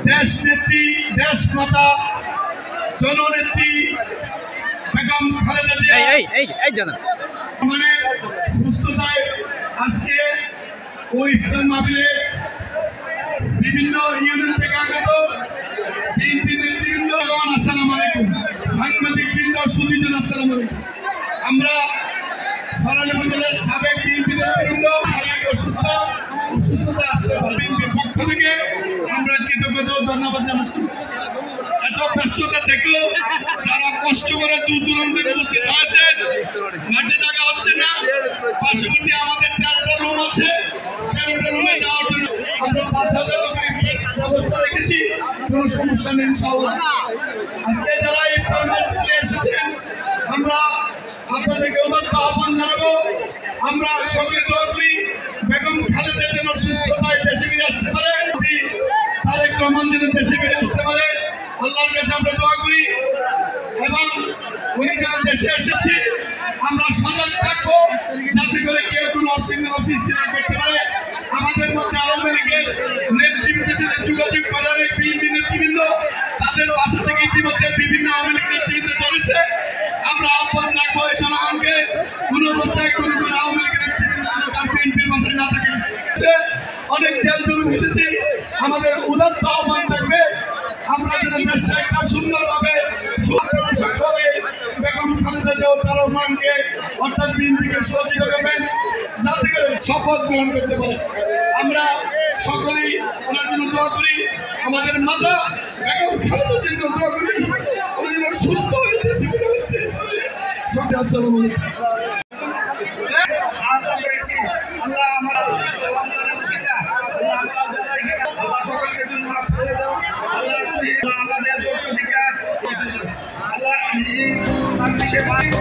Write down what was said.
দেশ নেত্রী দেশ মাতা জননেত্রী বেগম খালেদা জিয়া মানে সুস্থতায় আজকে ওই ইফতার মাহফিলে বিভিন্ন ইউনিয়ন থেকে আগত বিএনপি নেতৃবৃন্দ, আসসালামু আলাইকুম, সাংবাদিক বৃন্দ, সুধীজন আসসালামু আলাইকুম। আমরা সরাইল উপজেলার সাবেক বিএনপি নেতৃবৃন্দ শারীরিক অসুস্থতা আসতে পারে বিএনপির পক্ষ থেকে আমরা কৃতজ্ঞতা ও ধন্যবাদ জানাচ্ছি। এত ব্যস্ততা থেকেও যারা কষ্ট করে দূর দূরান্ত উপস্থিত হয়েছেন, মাঠে জায়গা হচ্ছে না, পার্শ্ববর্তী আমাদের 13টা রুম আছে, 13টা রুমে যাওয়ার জন্য আমরা 5,000 লোকের ব্যবস্থা রেখেছি, কোনো সমস্যা নেই ইনশাআল্লাহ। আজকে যারা ইফতার মাহফিলে এসেছেন আমরা আপনাদেরকে উদাত্ত আহ্বান জানাবো, আমরা সকলে দোয়া করি বেগম খালেদা যেন সুস্থতায় দেশে ফিরে আসতে পারে, তারেক রহমান যেন দেশে ফিরে আসতে পারে, আল্লাহর কাছে আমরা দোয়া করি। এবং উনি যেন দেশে এসেছি আমরা সজাগ থাকবো যাতে করে কেউ কোনো অশৃঙ্খলা সৃষ্টি না করতে পারে। আমাদের মধ্যে আওয়ামী লীগের নেতৃবৃন্দের সাথে যোগাযোগ করার বিএনপি নেতৃবৃন্দ তাদের বাসা থেকে ইতিমধ্যে বিভিন্ন আওয়ামী লীগ নেতৃবৃন্দ ধরেছে। আমরা আহ্বান রাখবো এই জনগণকে কোনো অবস্থায় কোনো আওয়ামী লীগের নেতৃবৃন্দ বিএনপির বাসায় না থাকে। অনেক জেল জুলুম ঘটেছে, আমাদের উদাত্ত আহ্বান থাকবে আমরা যেন দেশটা একটা সুন্দরভাবে সকলে বেগম খালেদা জিয়া ও তারেক রহমানকে অর্থাৎ বিএনপিকে সহযোগিতা করবেন যাতে করে শপথ গ্রহণ করতে পারে। আমরা সকলেই ওনার জন্য দোয়া করি, আমাদের মাতা বেগম খালেদার জন্য দোয়া করি, উনি যেন সুস্থ হয়ে দেশে ফিরে আসতে পারে। সকলে আসসালামু আলাইকুম। আল্লাহ সকলকে তুমি মাফ করে দাও, আল্লাহ আমাদের পক্ষ থেকে আল্লাহ 26 মার্চ